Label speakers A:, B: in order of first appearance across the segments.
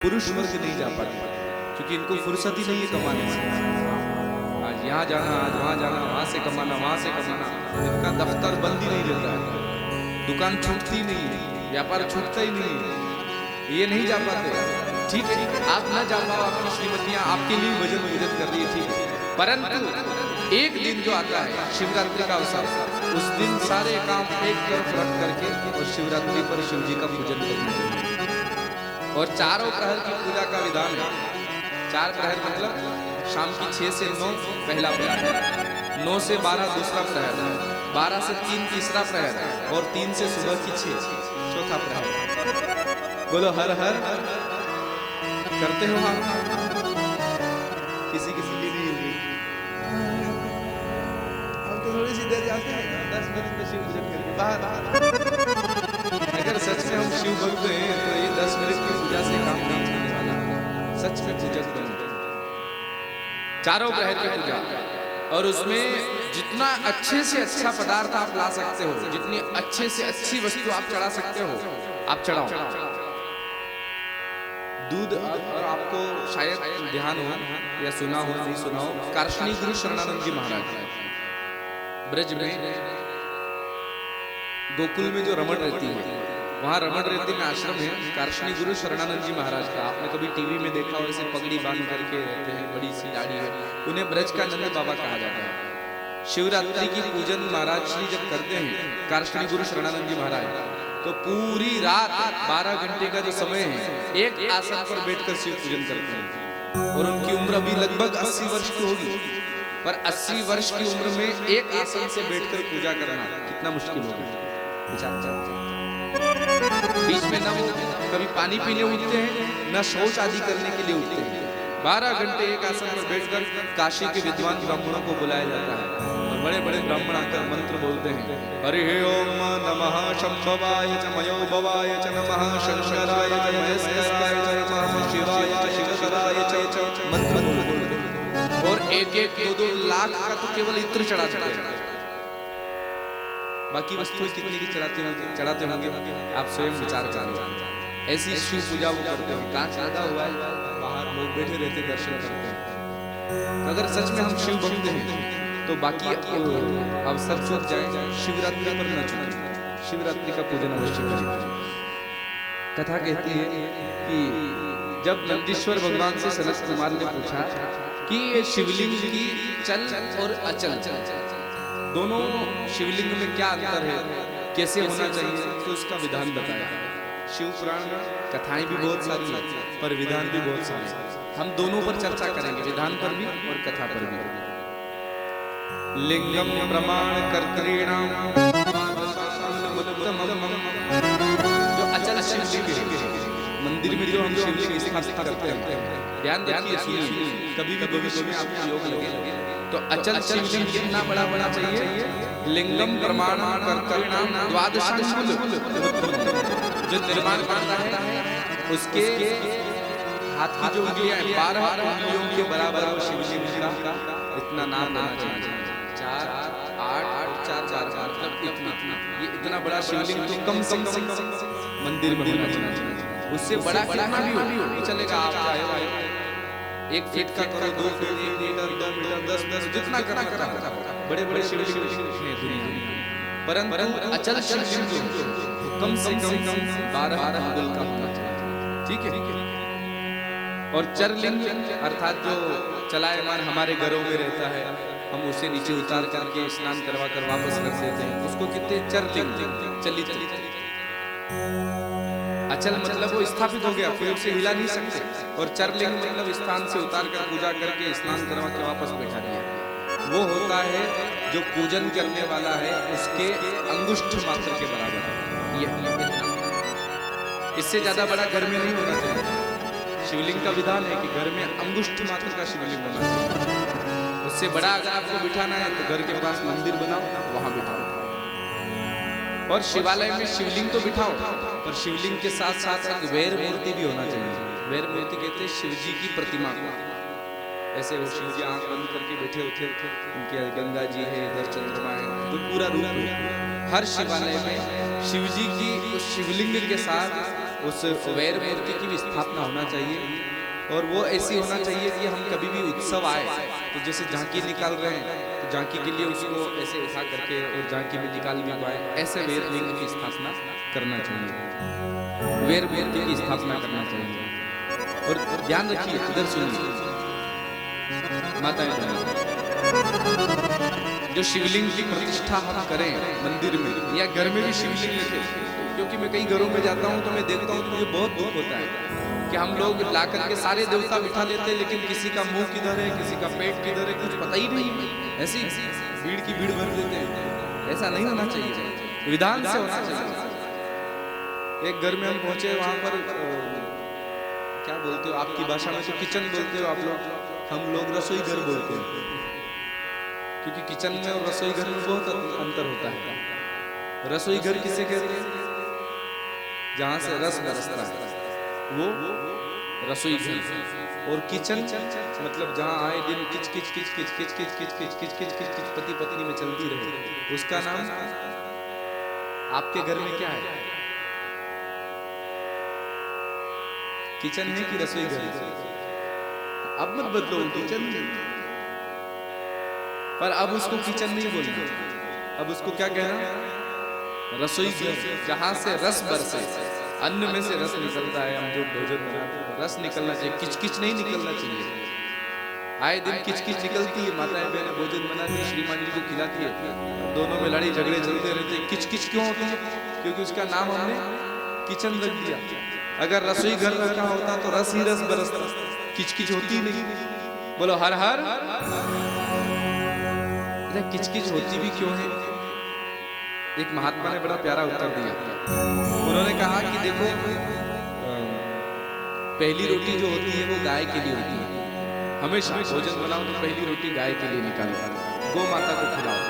A: पुरुष वर्ग नहीं जा पाते क्योंकि इनको फुर्सत ही नहीं है कमाने से। आज यहाँ जाना, आज वहाँ जाना, वहाँ से कमाना, वहाँ से कमाना। इनका दफ्तर बंद ही नहीं रहता है, दुकान छूटती नहीं है, व्यापार छूटता ही नहीं है, ये नहीं जा पाते। ठीक है, आप ना जा पाओ, आपकी श्रीमतियाँ आपके लिए वजन वजन कर रही है, ठीक है, परंतु एक दिन जो आता है शिवरात्रि का अवसर, उस दिन सारे काम एक तरफ रख करके और शिवरात्रि पर शिव जी का पूजन करना चाहिए। और चारों प्रहर की पूजा का विधान है। चार प्रहर मतलब शाम की 6 से 9 पहला प्रहर, 9 से 12 दूसरा प्रहर, 12 से 3 तीसरा प्रहर और 3 से सुबह की 6 चौथा प्रहर। बोलो हर हर करते हो आप? किसी किसी की नहीं हुई, हम तो थोड़ी सी देर जाते हैं 10 मिनट में शिव पूजन करके बाहर। अगर सच में हम शिव भक्त हैं तो ये 10 मिनट की पूजा से काम नहीं चलने वाला। सच में पूजक बनो, चारों प्रहर की पूजा, और उसमें जितना अच्छे से अच्छा पदार्थ आप ला सकते हो, जितनी अच्छे से अच्छी वस्तु आप चढ़ा सकते हो, आप चढ़ाओ। दूध, और आपको शायद ध्यान हो या सुना हो, नहीं सुना हो, कार्ष्णी गुरु शरणानंद जी महाराज ब्रज में गोकुल में जो रमण रहती है, वहाँ रमण रहती में आश्रम है कार्ष्णी गुरु शरणानंद जी महाराज का। आपने कभी टीवी में देखा हो, ऐसे पगड़ी बांध करके रहते हैं, बड़ी सी दाढ़ी है, उन्हें ब्रज का नंद बाबा कहा जाता है। शिवरात्रि की पूजन महाराज श्री जब करते हैं कार्ष्णी गुरु शरणानंद जी महाराज, तो पूरी रात 12 घंटे का जो समय है एक आसन पर बैठकर शिव पूजन करते हैं। और उनकी उम्र अभी लगभग 80 वर्ष की होगी, पर 80 वर्ष की उम्र में एक आसन से बैठकर पूजा करना कितना मुश्किल होगा। बीच में ना वो कभी पानी पीने उठते हैं, ना शौच आदि करने के लिए उठते हैं। 12 घंटे एक आसन पर बैठकर काशी के विद्वान ब्राह्मणों को बुलाया जाता है, और बड़े बड़े ब्राह्मण आकर मंत्र बोलते हैं, हरि ओम नमः शंभवाय च मयोभवाय च नमः शंकराय च महेश्वराय च नमः शिवाय च शिवकराय च मंत्र बोलते हैं। और एक एक 2-2 लाख का तो केवल इत्र चढ़ाते हैं। बाकी वस्तुएं कितने की चढ़ाते होंगे आप स्वयं विचार करें। ऐसी शिव पूजा वो करते हैं, कांच लगा हुआ है, बाहर लोग बैठे रहते दर्शन करते हैं। अगर सच में हम शिव भक्त हैं तो बाकी अवसर चूक जाए, शिवरात्रि पर न चूके, शिवरात्रि का पूजन अवश्य करें। कथा कहती है कि जब नंदीश्वर भगवान से सनत कुमार ने पूछा कि ये शिवलिंग की चल और अचल, दोनों शिवलिंग में क्या अंतर है, कैसे होना चाहिए, तो उसका विधान बताया। शिव पुराण में कथाएं भी बहुत सारी हैं, पर विधान भी बहुत सारे हैं। हम दोनों पर चर्चा करेंगे, विधान पर भी और कथा पर भी। लिंगम प्रमाण कर्तृणाम, जो अचल शिवलिंग है, मंदिर में जो हम शिवलिंग स्थापित करते हैं, ध्यान रखिए, सुनिए, कभी भी भविष्य में आपको योग लगे तो अचल शिवलिंग कितना बड़ा बड़ा चाहिए। लिंगम प्रमाण कर्तृणाम द्वादशांगुल, जो निर्माण करता है उसके हाथ की जो उंगलियां 12 उंगलियों के बराबर हो शिवलिंग का इतना नाम होना चाहिए। 4 8 4 4 मतलब इतना, ये इतना बड़ा शिवलिंग तो कम से कम मंदिर में होना चाहिए। उससे बड़ा कितना भी हो चलेगा, आप चाहे 1 फीट का करो, 2 फीट, 1 मीटर, 2 मीटर, 10 जितना करना बड़े बड़े शिवलिंग हैं दुनिया में, परंतु अचल शिवलिंग कम से कम 12 अंगुल का होना चाहिए, ठीक है। और चरलिंग अर्थात जो चलायमान हमारे घरों में रहता है, हम उसे नीचे उतार करके स्नान करवा कर वापस कर देते हैं, उसको कहते हैं चरलिंग, चली। अचल मतलब वो स्थापित हो गया, फिर उसे हिला नहीं सकते, और चरलिंग मतलब स्थान से उतार कर पूजा करके स्नान करवा के वापस बैठा दिया। वो होता है जो पूजन करने वाला है उसके अंगुष्ठ मात्र के बराबर है, ये इससे ज्यादा बड़ा घर में नहीं होना चाहिए। शिवलिंग का विधान है कि घर में अंगुष्ठ मात्र का शिवलिंग होना चाहिए। उससे बड़ा अगर आपको बिठाना है तो घर के पास मंदिर बनाओ, वहां बिठाओ। और शिवालय में शिवलिंग तो बिठाओ, पर शिवलिंग के साथ साथ एक वैर मूर्ति भी होना चाहिए। वैर मूर्ति कहते हैं शिव जी की प्रतिमा को, ऐसे वो शिव जी आंख बंद करके बैठे होते, उनके गंगा जी है, इधर चंद्रमा है, तो पूरा रूप है। हर शिवालय में शिव जी की उस शिवलिंग के साथ उस वैर मूर्ति की भी स्थापना होना चाहिए। और वो ऐसी होना चाहिए कि हम कभी भी उत्सव आए तो जैसे झांकी निकाल रहे हैं तो झांकी के लिए उसको ऐसे उठा करके और झांकी में निकाल भी पाए, ऐसे वैर लिंग की स्थापना करना चाहिए, वैर मूर्ति की स्थापना करना चाहिए। और ध्यान रखिए, इधर सुनिए माताएं बहनें, जो शिवलिंग की प्रतिष्ठा हम करें मंदिर में या घर में भी शिवलिंग लेते, क्योंकि मैं कई घरों में जाता हूं तो मैं देखता हूं तो मुझे बहुत दुख होता है कि हम लोग ला करके सारे देवता बिठा लेते हैं, लेकिन किसी का मुंह किधर है, किसी का पेट किधर है, कुछ पता ही नहीं, ऐसी भीड़ की भीड़ भर देते हैं। ऐसा नहीं होना चाहिए, विधान से होना चाहिए। एक घर में हम पहुंचे, वहां पर क्या बोलते हो आपकी भाषा में, तो किचन बोलते हो आप लोग, हम लोग रसोई घर बोलते हैं, क्योंकि किचन में और रसोई घर में बहुत अंतर होता है। रसोई घर किसे कहते हैं? जहां से रस बरसता है वो रसोई घर। और किचन मतलब जहां आए दिन किच किच किच किच किच किच किच किच किच किच किच किच पति पत्नी में चलती रहे, उसका नाम आपके घर में क्या है? किचन है कि रसोई घर? अब मत बदलो, किचन, पर अब उसको किचन नहीं बोलना, अब उसको क्या कहना? रसोई घर, जहां से रस बरसे, अन्न में से रस निकलता है। हम जो भोजन बनाते हैं रस निकलना चाहिए, किचकिच नहीं निकलना चाहिए। आए दिन किचकिच निकलती है, माताएं बहनें भोजन बनाती है, श्रीमान जी को खिलाती है, दोनों में लड़ाई झगड़े चलते रहते हैं। किचकिच क्यों होती है? क्योंकि उसका नाम हमने किचन रख दिया। अगर रसोई घर रखा होता तो रस ही रस बरसता, किचकिच होती नहीं। बोलो हर हर। किचकिच होती भी क्यों है? एक महात्मा ने बड़ा प्यारा उत्तर दिया। उन्होंने कहा कि देखो, पहली रोटी जो होती है वो गाय के लिए होती है। हमेशा भोजन बनाओ तो पहली रोटी गाय के लिए निकालो, गौ माता को खिलाओ।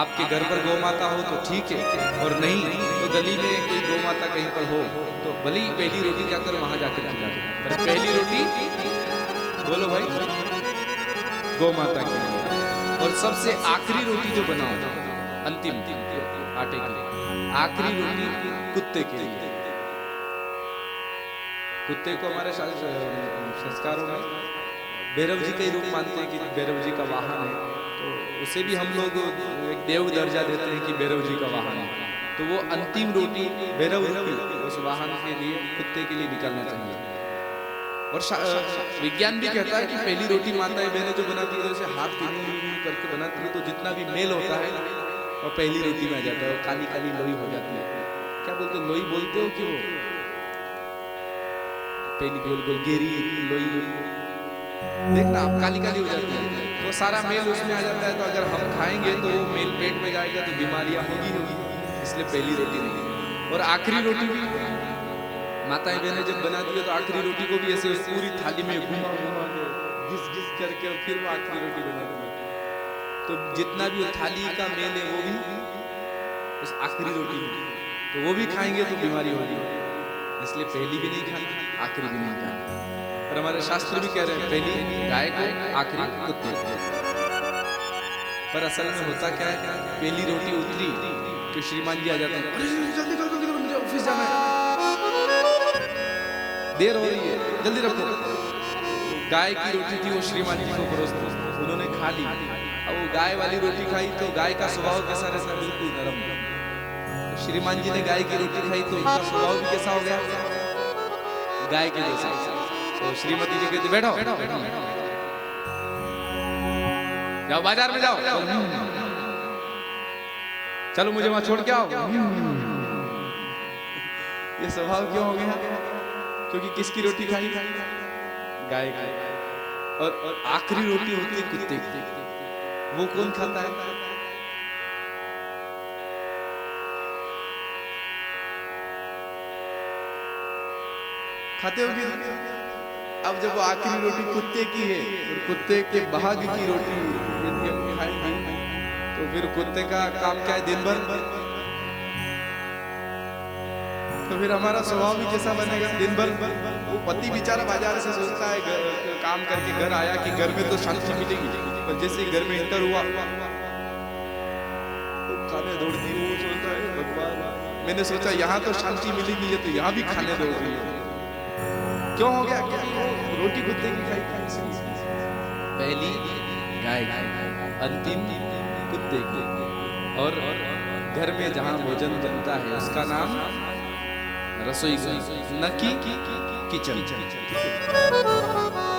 A: आपके घर पर गौ माता हो तो ठीक है, और नहीं तो गली में कोई गौ माता कहीं पर हो तो भले ही पहली रोटी क्या करो वहां जाकर खिला दो, पर पहली रोटी बोलो भाई गौ माता की। और सबसे आखिरी रोटी जो बनाओ, अंतिम आटे की आखिरी रोटी कुत्ते के लिए। कुत्ते को हमारे संस्कारों में भैरव जी का ही रूप मानते हैं कि भैरव जी का वाहन है, तो उसे भी हम लोग एक देव दर्जा देते हैं कि भैरव जी का वाहन है। तो वो अंतिम रोटी भैरव उस वाहन के लिए, कुत्ते के लिए निकालना चाहिए। और विज्ञान भी कहता है कि पहली रोटी माताएं बहनें जो बनाती है उसे हाथ करके बनाती है, तो जितना भी मेल होता है और पहली रोटी में आ जाता है, और काली काली लोई हो जाती है। क्या बोलते हो, लोई बोलते हो कि वो पहली गोल गोल गेरी लोई, देखना आप काली काली हो जाती है, तो सारा मेल उसमें आ जाता है। तो अगर हम खाएंगे तो वो मेल पेट में जाएगा तो बीमारियां होगी, इसलिए पहली रोटी नहीं। और आखिरी रोटी भी माताएं बहनें जब बनाती है तो आखिरी रोटी को भी ऐसे पूरी थाली में घुमा घुमा के घिस घिस करके और फिर वो आखिरी रोटी बनाती है। तो जितना भी वो थाली का मेल है वो भी उस आखिरी रोटी में, तो वो भी खाएंगे तो बीमारी होगी, इसलिए पहली भी नहीं खानी, आखिरी भी नहीं खानी। और हमारे शास्त्र भी कह रहे हैं पहली गाय को, आखिरी कुत्ते को। पर असल में होता क्या है, पहली रोटी उतरी तो श्रीमान जी आ जाते हैं, जल्दी करो जल्दी करो, मुझे ऑफिस जाना है, देर हो रही है, जल्दी रखो। गाय की रोटी थी, वो श्रीमान जी को परोसते, उन्होंने खा ली। अब वो गाय वाली रोटी खाई तो गाय का स्वभाव कैसा रहता है, बिल्कुल नरम। तो श्रीमान जी ने गाय की रोटी खाई तो उनका स्वभाव भी कैसा हो गया, गाय के जैसा। तो श्रीमती जी कहते बैठो बैठो बैठो, जाओ बाजार में जाओ, चलो मुझे वहां छोड़ के आओ। ये स्वभाव क्यों हो गया? क्योंकि किसकी रोटी खाई? गाय की। और आखिरी रोटी होती है कुत्ते की, वो कौन खाता है? खाते होंगे। अब जब वो आखिरी रोटी कुत्ते की है और कुत्ते के भाग की रोटी यदि हम खाएंगे तो फिर कुत्ते का काम क्या है, दिन भर? तो फिर हमारा स्वभाव भी कैसा बनेगा, दिन भर? वो पति बेचारा बाजार से सोचता है काम करके घर आया कि घर में तो शांति मिलेगी, पर जैसे घर में इंटर हुआ तो खाने दौड़ती, वो सोचता है भगवान मैंने सोचा यहाँ तो शांति मिलेगी, ये तो यहाँ भी खाने दो। क्यों हो गया? रोटी कुत्ते की खाई थी। पहली गाय की, अंतिम कुत्ते की। और घर में जहाँ भोजन बनता है उसका नाम रसोई घर, न कि किचन।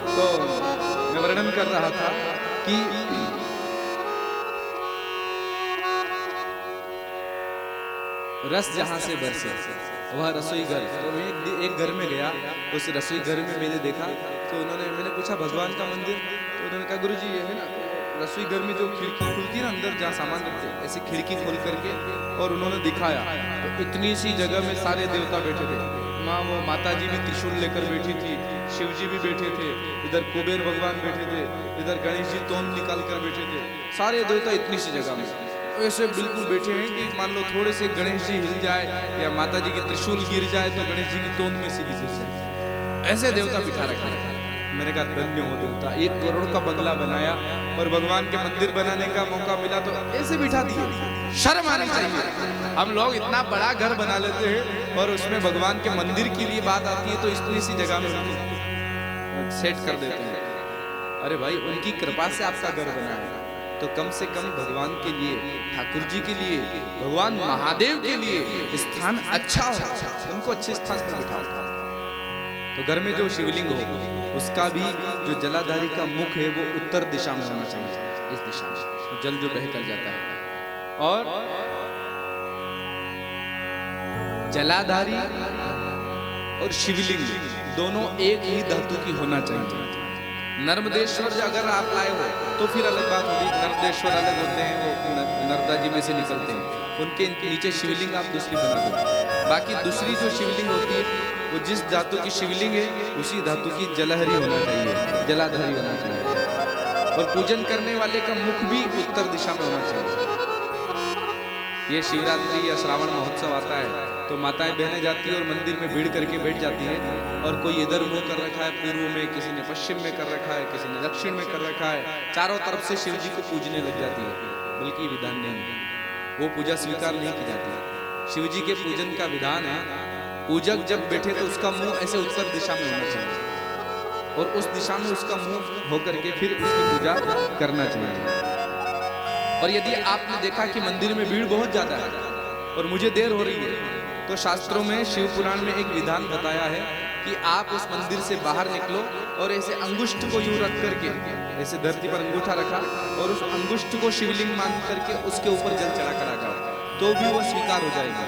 A: तो मैं वर्णन कर रहा था कि रस जहां से बरसे वह रसोई घर। तो मैं एक घर में गया, उस रसोई घर में मैंने देखा, तो मैंने पूछा भगवान का मंदिर? तो उन्होंने कहा गुरुजी ये है ना रसोई घर में जो खिड़की खुलती है ना अंदर जहाँ सामान रखते हैं, ऐसी खिड़की खोल करके, और उन्होंने दिखाया तो इतनी सी जगह में सारे देवता बैठे थे। माँ वो माता जी भी त्रिशूल लेकर बैठी थी, शिव जी भी बैठे थे, इधर कुबेर भगवान बैठे थे, इधर गणेश जी तोन निकाल कर बैठे थे, सारे देवता इतनी सी जगह में ऐसे बिल्कुल बैठे हैं कि मान लो थोड़े से गणेश जी हिल जाए या माता जी के त्रिशूल गिर जाए तो गणेश जी की तोंद में सीधी घुस जाए, ऐसे देवता बिठा रखा है। मैंने कहा धन्य हो देवता, 1 करोड़ का बंगला बनाया और भगवान के मंदिर बनाने का मौका मिला तो ऐसे बिठा दिए। शर्म आनी चाहिए। हम लोग इतना बड़ा घर बना लेते हैं और उसमें भगवान के मंदिर के लिए बात आती है तो इतनी सी जगह में सेट कर देते हैं। अरे भाई उनकी कृपा से आपका घर बना है तो कम से कम भगवान के लिए, ठाकुर जी के लिए, भगवान महादेव के लिए स्थान अच्छा हो, उनको अच्छे स्थान पर बिठाओ। तो घर में जो शिवलिंग हो उसका भी जो जलाधारी का मुख है वो उत्तर दिशा में होना चाहिए, इस दिशा में, तो जल जो बह कर जाता है। और जलाधारी और शिवलिंग दोनों एक ही धातु की होना चाहिए। नर्मदेश्वर अगर आप लाए हो तो फिर अलग बात होगी, नर्मदेश्वर अलग होते हैं, वो नर्मदा जी में से निकलते हैं, उनके नीचे शिवलिंग आप दूसरी बना दो। बाकी दूसरी जो शिवलिंग होती है वो जिस धातु की शिवलिंग है उसी धातु की जलहरी होना चाहिए, जलाधारी होना चाहिए। और पूजन करने वाले का मुख भी उत्तर दिशा में होना चाहिए। ये शिवरात्रि या श्रावण महोत्सव आता है तो माताएं बहनें जाती है और मंदिर में भीड़ करके बैठ जाती है, और कोई इधर मुंह कर रखा है पूर्व में, किसी ने पश्चिम में कर रखा है, किसी ने दक्षिण में कर रखा है, चारों तरफ से शिव जी को पूजने लग जाती है। बल्कि विधान नहीं है, वो पूजा स्वीकार नहीं की जाती। शिव जी के पूजन का विधान है, पूजक जब बैठे तो उसका मुंह ऐसे उत्तर दिशा में होना चाहिए और उस दिशा में उसका मुंह होकर के फिर उसकी पूजा करना चाहिए। और यदि आपने देखा कि मंदिर में भीड़ बहुत ज्यादा है और मुझे देर हो रही है तो शास्त्रों में, शिव पुराण में एक विधान बताया है कि आप उस मंदिर से बाहर निकलो और ऐसे अंगुष्ठ को यूं रख करके, ऐसे धरती पर अंगूठा रखा और उस अंगुष्ठ को शिवलिंग मान करके उसके ऊपर जल चढ़ा कर आ जाओ तो भी वो स्वीकार हो जाएगा।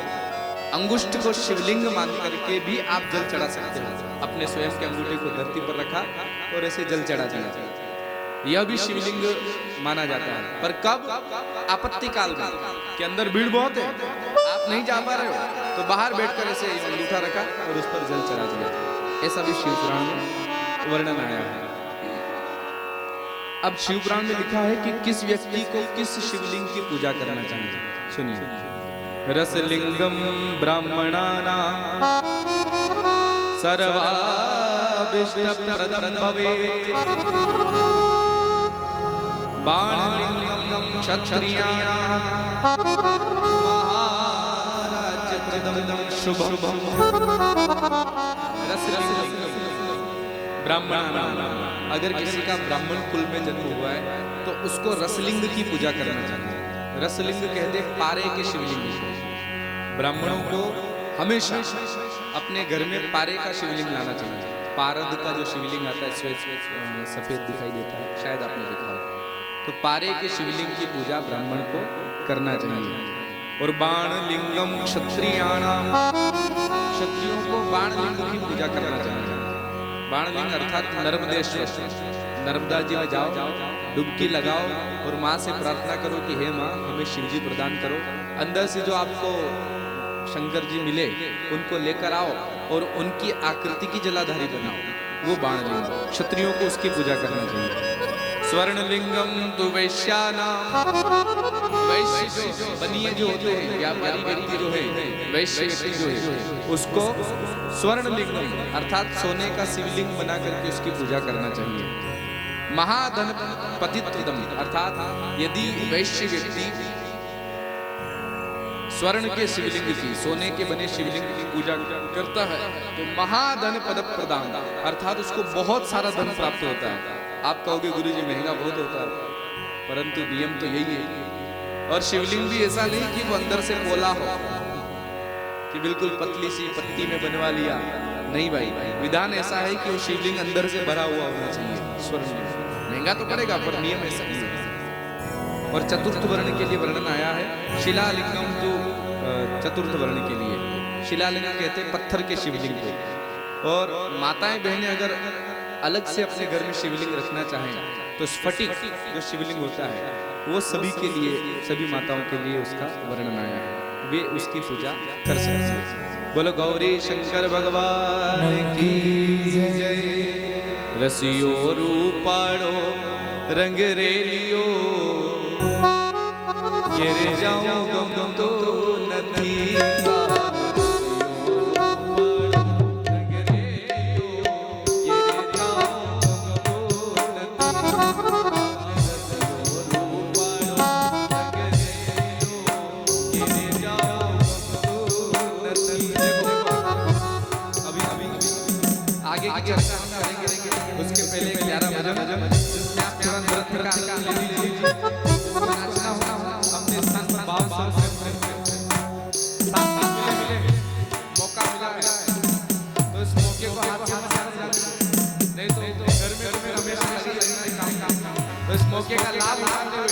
A: अंगुष्ठ को शिवलिंग मान करके भी आप जल चढ़ा सकते हो। अपने स्वयं के अंगूठे को धरती पर रखा और ऐसे जल चढ़ा दिया, यह भी शिवलिंग माना जाता है। पर कब? आपत्ति काल में, के अंदर भीड़ बहुत है, आप नहीं जा पा रहे हो तो बाहर बैठकर ऐसे अंगूठा रखा और उस पर जल चढ़ा दिया, ऐसा भी शिव पुराण में वर्णन आया है। अब शिव पुराण में लिखा है कि किस व्यक्ति को किस शिवलिंग की पूजा करना चाहिए। सुनिए, रसलिंगम ब्राह्मणानां सर्वाभिष्टप्रदं भवेत्, बाणलिंगम क्षत्रियाणां महाराज्यप्रदं शुभम। ब्राह्मणानां, अगर किसी का ब्राह्मण कुल में जन्म हुआ है तो उसको रसलिंग की पूजा करना चाहिए। रसलिंग कहते हैं पारे के शिवलिंग को। ब्राह्मणों को हमेशा अपने घर में पारे का शिवलिंग लाना चाहिए। पारद का जो शिवलिंग आता है सफेद दिखाई देता है, शायद आपने देखा हो, तो पारे के शिवलिंग की पूजा ब्राह्मण को करना चाहिए। और बाण लिंगम क्षत्रियाणां, क्षत्रियों को बाण लिंग की पूजा करना चाहिए। बाण लिंग अर्थात नर्मदेश्वर, नर्मदा जी में जाओ, डुबकी लगाओ और माँ से प्रार्थना करो कि हे माँ हमें शिव जी प्रदान करो। अंदर से जो आपको शंकर जी मिले उनको लेकर आओ और उनकी आकृति की जलाधारी बनाओ, वो बाण लिंग। क्षत्रियों को उसकी पूजा करना चाहिए। स्वर्णलिंगम तो वैश्यानां, वैश्य बनिए जो होते हैं, व्यापारी व्यक्ति जो है, वैश्य व्यक्ति जो है, उसको स्वर्णलिंगम अर्थात सोने का शिवलिंग बना करके उसकी पूजा करना चाहिए। महाधन पतित्वदम अर्थात यदि वैश्य व्यक्ति स्वर्ण के शिवलिंग की, सोने के बने शिवलिंग की पूजा करता है तो महाधन पद प्रदान, अर्थात उसको बहुत सारा धन प्राप्त होता है। आप कहोगे गुरुजी महंगा बहुत होता है, परंतु नियम तो यही है। और शिवलिंग भी ऐसा नहीं कि वो अंदर से पोला हो, कि बिल्कुल पतली सी पत्ती में बनवा लिया, नहीं भाई। विधान ऐसा है कि वो शिवलिंग अंदर से भरा हुआ होना चाहिए। स्वर्ण महंगा तो पड़ेगा, पर नियम ऐसा ही है। और चतुर्थ वर्ण के लिए वर्णन आया है, शिलालिंगम तो चतुर्थ वर्ण के लिए, शिलालिंगम कहते हैं पत्थर के शिवलिंग को। और माताएं बहनें अगर अलग से अपने घर में शिवलिंग रखना चाहें तो स्फटिक जो शिवलिंग होता है वो सभी के लिए, सभी माताओं के लिए उसका वर्णन आया है, वे उसकी पूजा कर सकते हैं। बोलो गौरी शंकर भगवान की जय। रसियो रूपाड़ो रंग रेलियो गिर जाऊं गम तो नथी। आगे की चर्चा हम करेंगे, उसके पहले 11 भजन जिसमें आप तुरंत नृत्य का आनंद ले लीजिए। नाचना होगा अपने स्थान पर भाव से साथ मिले मौका मिला है तो इस मौके को हाथ से मत जाने, नहीं तो घर में हमेशा ऐसे काम। तो इस मौके का लाभ उठाते हुए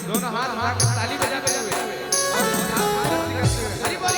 A: दोनों हाथ उठाकर ताली बजाते हुए हरि बोल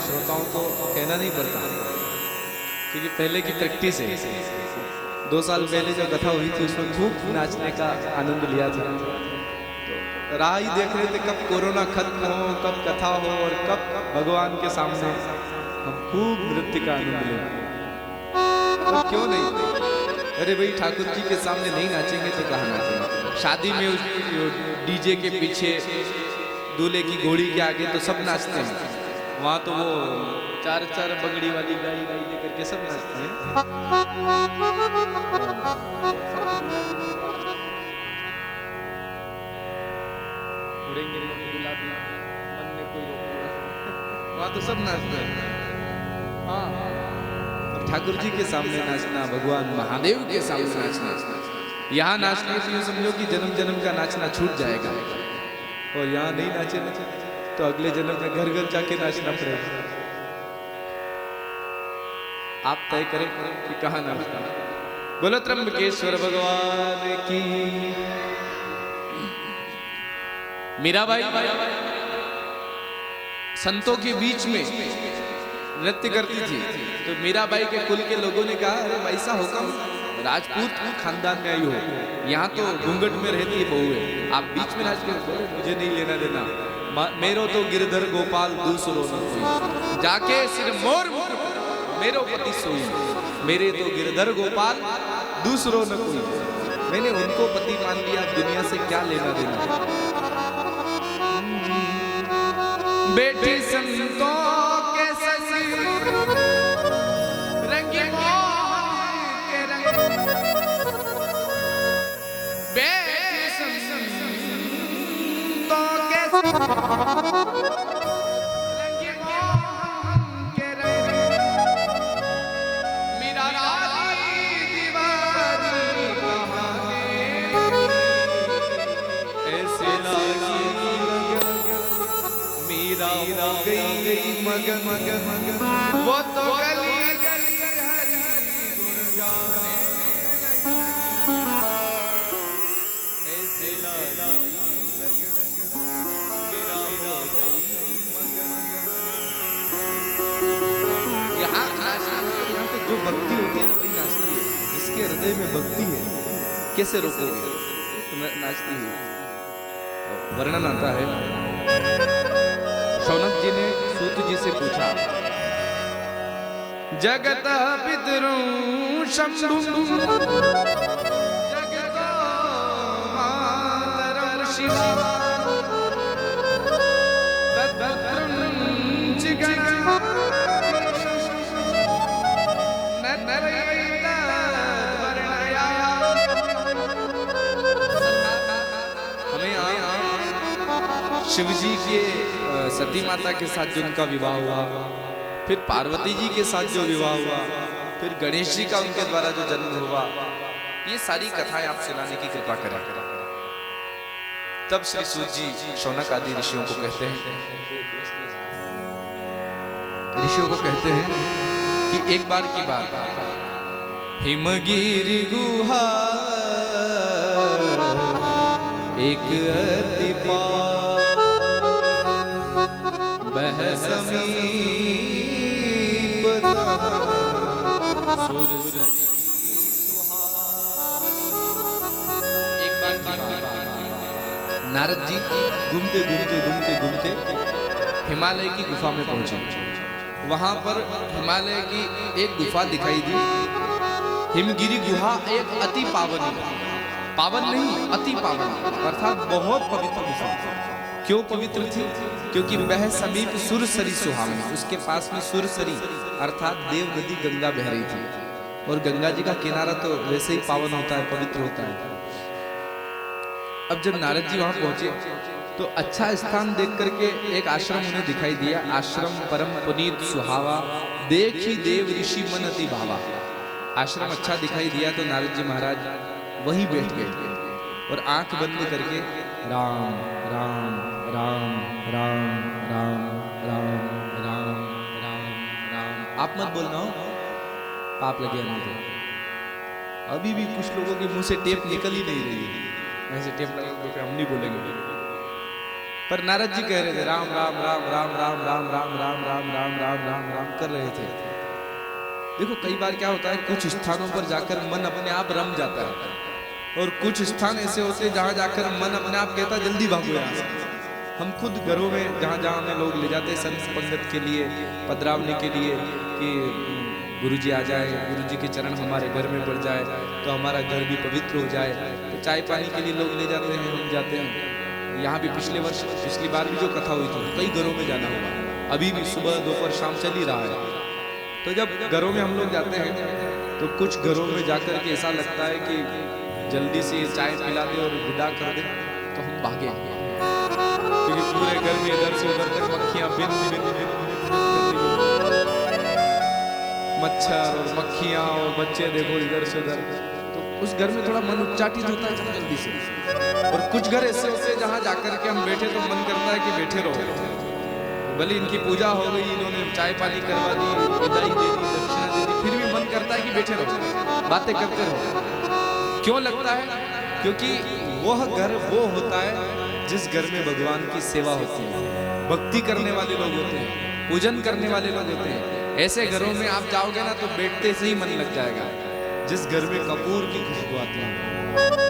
A: श्रोताओं को कहना नहीं पड़ता क्योंकि पहले की प्रैक्टिस है। 2 साल पहले जो कथा हुई थी उसमें खूब नाचने का आनंद लिया था। तो राह ही देख रहे थे कब कोरोना खत्म हो, कब कथा हो और कब भगवान के सामने हम खूब नृत्य का आनंद लें। तो क्यों नहीं? अरे भाई ठाकुर जी के सामने नहीं नाचेंगे तो कहाँ नाचेंगे? शादी में उस डीजे के पीछे दूल्हे की घोड़ी के आगे तो सब नाचते हैं। वहाँ तो वो 4 बगड़ी वाली गाड़ी लेकर के सब नाचते हैं। उड़ेंगे गुलाबी मन में कोई वहाँ तो सब नाचते हैं। हाँ, और ठाकुर जी के सामने नाचना, भगवान महादेव के सामने नाचना, यहाँ नाचने से यूँ समझो कि जन्म जन्म का नाचना छूट जाएगा। और यहाँ नहीं नाचे तो अगले जन्म में घर घर जाके नाचना पड़ेगा। आप तय करें कि कहाँ नाचना। बोलो त्र्यंबकेश्वर भगवान की। मीराबाई संतों के बीच में नृत्य करती थी। तो मीराबाई के कुल के लोगों ने कहा अरे वैसा हुक्म, राजपूत खानदान में आई हो, यहाँ तो घूंघट में रहती बहू है, आप बीच में नाच के बोले मुझे नहीं लेना देना, मेरो तो गिरधर गोपाल दूसरो न कोई, जाके सिर मोर मेरो पति सोई, मेरे तो गिरधर गोपाल दूसरो न कोई। मैंने उनको पति मान लिया, दुनिया से क्या लेना देना। बेटी संतों के ससी रंगी मोहन के रंग, बेटी संतों के रंगी मोहन के रंग, मेरा रानी दीवानी कहानी ऐसे लागी मीरा हो गई मगन मगन मगन, वो तो गली गली हरी गुण गाने ऐसे लागी मीरा हो गई मगन मगन। यहाँ तो जो भक्ति होती है वही नाचती है। जिसके हृदय में भक्ति है कैसे रोकोगे, तो नाचती है। वर्णन आता है, शौनक जी ने सूत जी से पूछा, जगत पितरु शंभु जगतो मातरं शिवा तत्पुत्रं चिगणा नरैता वर्णया। हमें शिव जी के सती माता के साथ जो उनका विवाह हुआ, फिर पार्वती जी के साथ जो विवाह हुआ, फिर गणेश जी का उनके द्वारा जो जन्म हुआ, ये सारी कथाएं आप सुनाने की कृपा करें। तब श्री सूत जी शौनक आदि ऋषियों को कहते हैं कि एक बार की बात, हिमगिरी गुहा एक अति बह समीप एक बार नारद जी घूमते घूमते घूमते घूमते हिमालय की गुफा में पहुंचे। वहां पर हिमालय की एक गुफा दिखाई दी। हिमगिरी गुहा एक अति पावन, पावन नहीं अति पावन अर्थात बहुत पवित्र गुफा। क्यों पवित्र थी? क्योंकि वह समीप सुरसरी सुहावनी, उसके पास में सुरसरी अर्थात देव नदी गंगा बह रही थी। और गंगा जी का किनारा तो वैसे ही पावन होता है, पवित्र होता है। अब जब नारद जी वहां पहुंचे तो अच्छा स्थान देख करके एक आश्रम उन्हें दिखाई दिया। आश्रम परम पुनीत सुहावा, देखी देव ऋषि मन अति भावा। आश्रम अच्छा दिखाई दिया तो नारद जी महाराज वहीं बैठ गए और आंख बंद करके राम राम राम राम राम राम राम राम राम। आप मत बोलना हो, पाप लगे नहीं तो। अभी भी कुछ लोगों के मुंह से टेप निकल ही नहीं रही है, ऐसे टेप लगा हम नहीं बोलेंगे। पर नारद जी कह रहे थे राम राम राम राम राम राम राम राम राम राम राम राम राम कर रहे थे। देखो कई बार क्या होता है, कुछ स्थानों पर जाकर मन अपने आप रम जाता है और कुछ स्थान ऐसे होते हैं जहां जाकर मन अपने आप कहता है जल्दी भागो यहाँ से। हम खुद घरों में जहां जहां हमें लोग ले जाते हैं संत पंगत के लिए, पधरावनी के लिए कि गुरुजी आ जाए, गुरुजी के चरण हमारे घर में पड़ जाए तो हमारा घर भी पवित्र हो जाए। तो चाय पानी के लिए लोग ले जाते हैं, हम जाते हैं। यहाँ भी पिछली बार भी जो कथा हुई थी कई घरों में जाना हुआ, अभी भी सुबह दोपहर शाम चल ही रहा है। तो जब घरों में हम लोग जाते हैं तो कुछ घरों में जाकर के ऐसा लगता है कि जल्दी से चाय पिला दे और विदा कर दे तो हम भागे, क्योंकि पूरे घर में इधर से उधर तक मक्खियां बिन मच्छर और मक्खियां और बच्चे देखो इधर से उधर, तो उस घर में थोड़ा मन उच्चाटित होता है जल्दी से। और कुछ घर ऐसे होते हैं जहां जाकर के हम बैठे तो मन करता है कि बैठे रहो, भले इनकी पूजा हो गई, इन्होंने चाय पानी करवा दी, विदाई दे दी, दक्षिणा दे दी, फिर भी मन करता है कि बैठे रहो, बातें करते रहो। क्यों लगता है? क्योंकि वह घर वो होता है जिस घर में भगवान की सेवा होती है, भक्ति करने वाले लोग होते हैं, पूजन करने वाले लोग होते हैं। ऐसे घरों में आप जाओगे ना तो बैठते से ही मन लग जाएगा, जिस घर में कपूर की खुशबू आती है।